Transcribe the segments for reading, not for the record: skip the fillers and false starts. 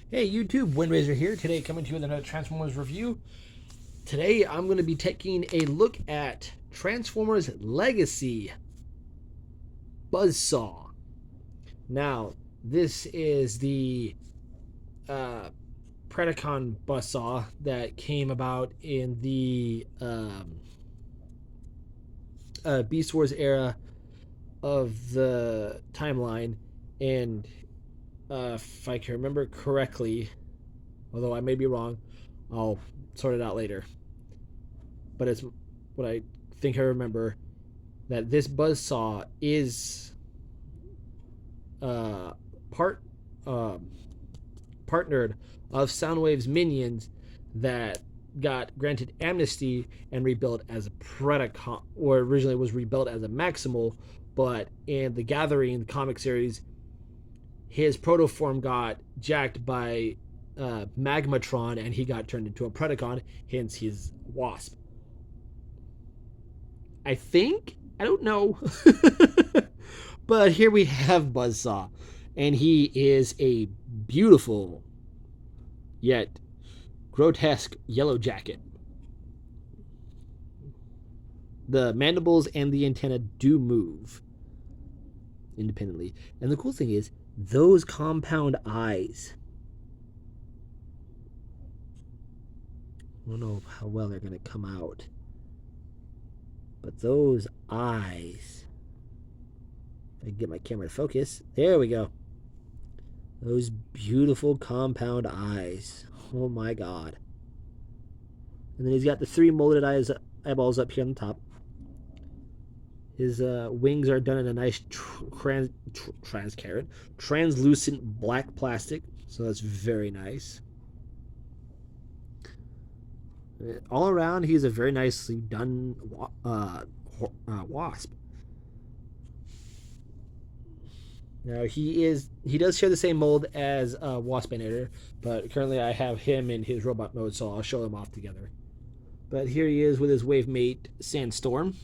Hey YouTube, Windraiser here. Today coming to you with another Transformers review. Today I'm going to be taking a look at Transformers Legacy buzzsaw. Now, this is the uh, Predacon buzzsaw that came about in the Beast Wars era of the timeline, and if I can remember correctly, although I may be wrong, I'll sort it out later. But it's what I think I remember, that this buzzsaw is uh, part partnered of Soundwave's minions that got granted amnesty and rebuilt as a Predacon, or originally was rebuilt as a Maximal, but in the Gathering comic series, his protoform got jacked by Magmatron and he got turned into a Predacon, hence his wasp. I think. I don't know. But here we have Buzzsaw, and he is a beautiful yet grotesque yellow jacket. The mandibles and the antenna do move independently. And the cool thing is, those compound eyes. I don't know how well they're going to come out. But those eyes. If I can get my camera to focus. There we go. Those beautiful compound eyes. Oh my god. And then he's got the three molded eyeballs up here on the top. His wings are done in a nice translucent black plastic. So that's very nice. All around, he's a very nicely done wasp. Now he does share the same mold as Waspinator, but currently I have him in his robot mode, so I'll show them off together. But here he is with his wave mate Sandstorm.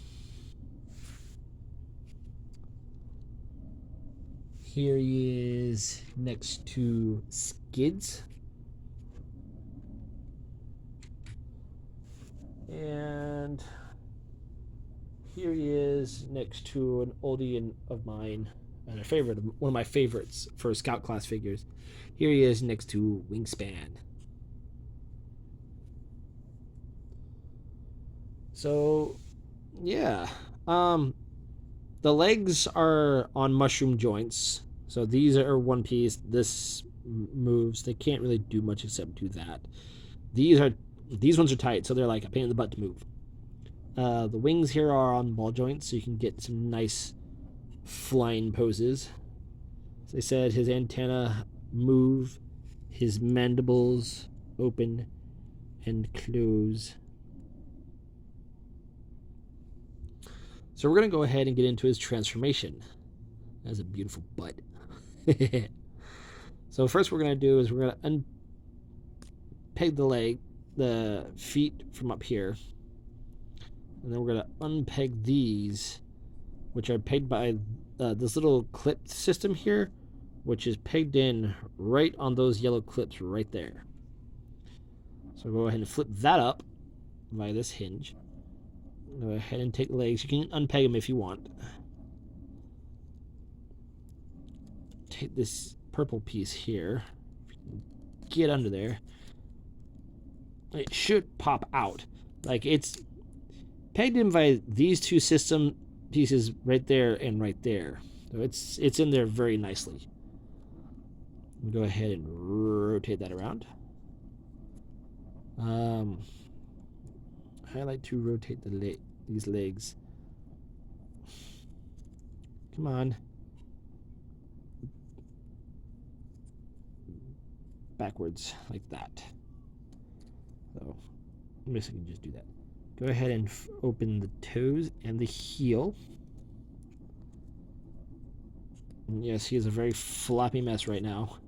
Here he is next to Skids. And here he is next to an oldie of mine, and a favorite, one of my favorites for Scout class figures. Here he is next to Wingspan. So, yeah. The legs are on mushroom joints. So these are one piece. This moves. They can't really do much except do that. These ones are tight, so they're like a pain in the butt to move. The wings here are on ball joints, so you can get some nice flying poses. As I said, his antenna move, his mandibles open and close. So we're going to go ahead and get into his transformation. That's a beautiful butt. So first we're going to do is we're going to unpeg the feet from up here. And then we're going to unpeg these, which are pegged by this little clip system here, which is pegged in right on those yellow clips right there. So go ahead and flip that up via this hinge. Go ahead and take the legs. You can unpeg them if you want. Take this purple piece here. Get under there. It should pop out. Like, it's pegged in by these two system pieces right there and right there. So it's in there very nicely. Go ahead and rotate that around. I like to rotate these legs. Come on. Backwards, like that. So, I'm just going to just do that. Go ahead and open the toes and the heel. And yes, he is a very floppy mess right now.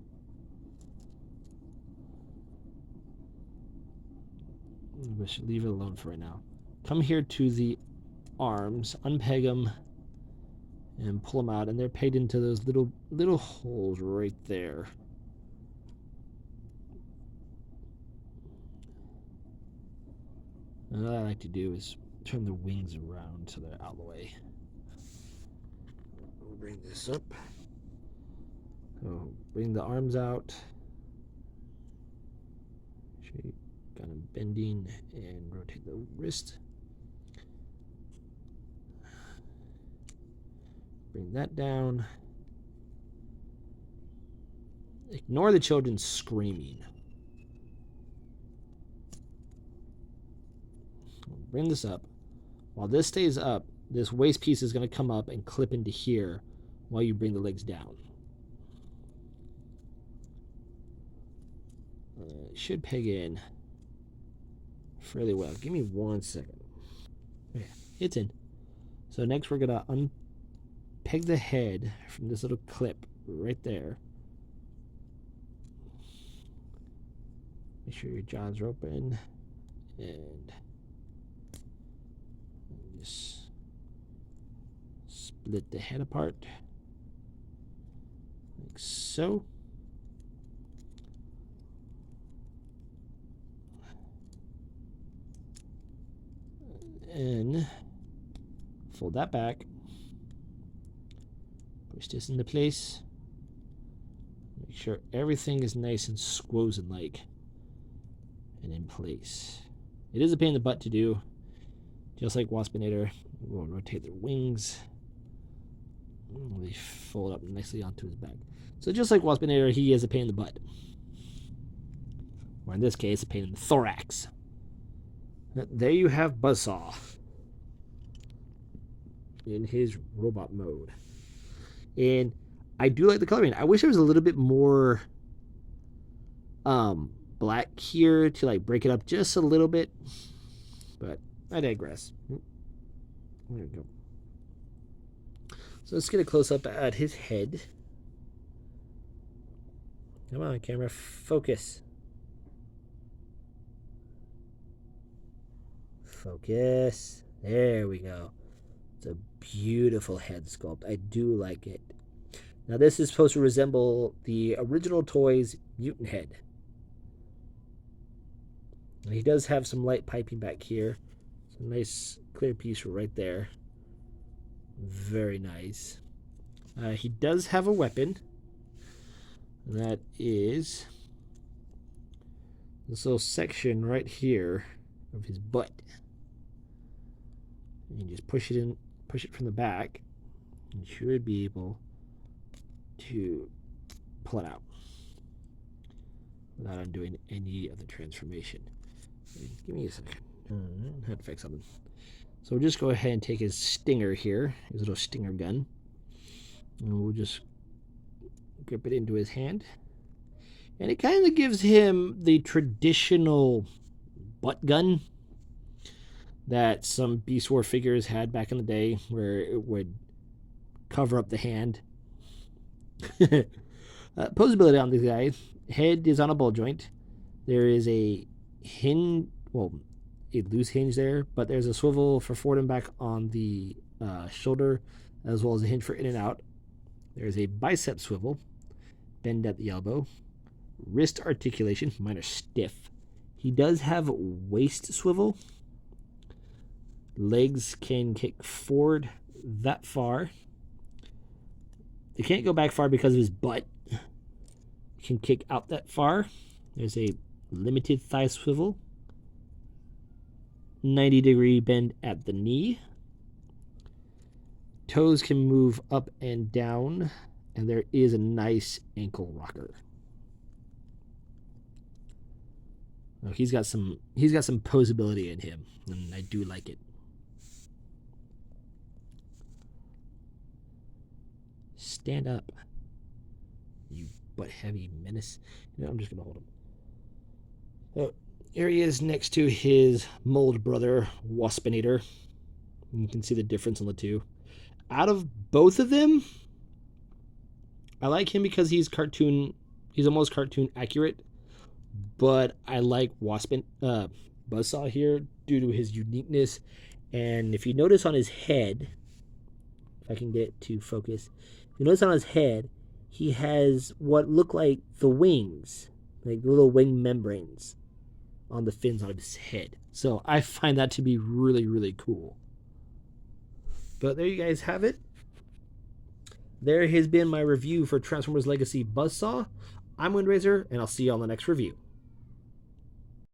We should leave it alone for right now. Come here to the arms, unpeg them, and pull them out, and they're pegged into those little holes right there. And what I like to do is turn the wings around so they're out of the way. We'll bring this up. So bring the arms out. Kind of bending and rotate the wrist. Bring that down. Ignore the children screaming. Bring this up. While this stays up, this waist piece is going to come up and clip into here while you bring the legs down. It should peg in fairly well. Give me 1 second. Okay, it's in. So next we're going to unpeg the head from this little clip right there. Make sure your jaws are open and just split the head apart like so. And fold that back. Push this into place. Make sure everything is nice and squozen like and in place. It is a pain in the butt to do, just like Waspinator. We'll rotate their wings. They fold up nicely onto his back. So just like Waspinator, he is a pain in the butt. Or in this case, a pain in the thorax. There you have Buzzsaw in his robot mode. And I do like the coloring. I wish there was a little bit more black here to like break it up just a little bit. But I digress. There we go. So let's get a close-up at his head. Come on, camera, focus. Focus. There we go. It's a beautiful head sculpt. I do like it. Now this is supposed to resemble the original toy's mutant head. And he does have some light piping back here. It's a nice clear piece right there. Very nice. He does have a weapon. And that is this little section right here of his butt. And you just push it in, push it from the back. You should be able to pull it out without undoing any of the transformation. Give me a second. I had to fix something. So we'll just go ahead and take his stinger here, his little stinger gun, and we'll just grip it into his hand. And it kind of gives him the traditional butt gun that some Beast War figures had back in the day, where it would cover up the hand. Posability on this guy. Head is on a ball joint. There is a hinge, well, a loose hinge there, but there's a swivel for forward and back on the shoulder, as well as a hinge for in and out. There's a bicep swivel, bend at the elbow, wrist articulation, mine are stiff. He does have waist swivel. Legs can kick forward that far. They can't go back far because of his butt. Can kick out that far. There's a limited thigh swivel. 90-degree bend at the knee. Toes can move up and down, and there is a nice ankle rocker. Oh, he's got some posability in him, and I do like it. Stand up, you butt-heavy menace. You know, I'm just gonna hold him. So here he is next to his mold brother, Waspinator. You can see the difference in the two. Out of both of them, I like him because he's almost cartoon accurate. But I like Buzzsaw here due to his uniqueness. And if you notice on his head, if I can get to focus, if you notice on his head, he has what look like the wings, like little wing membranes. on the fins on his head. So I find that to be really, really cool. But there you guys have it. There has been my review for Transformers Legacy Buzzsaw. I'm Windrazor, and I'll see you on the next review.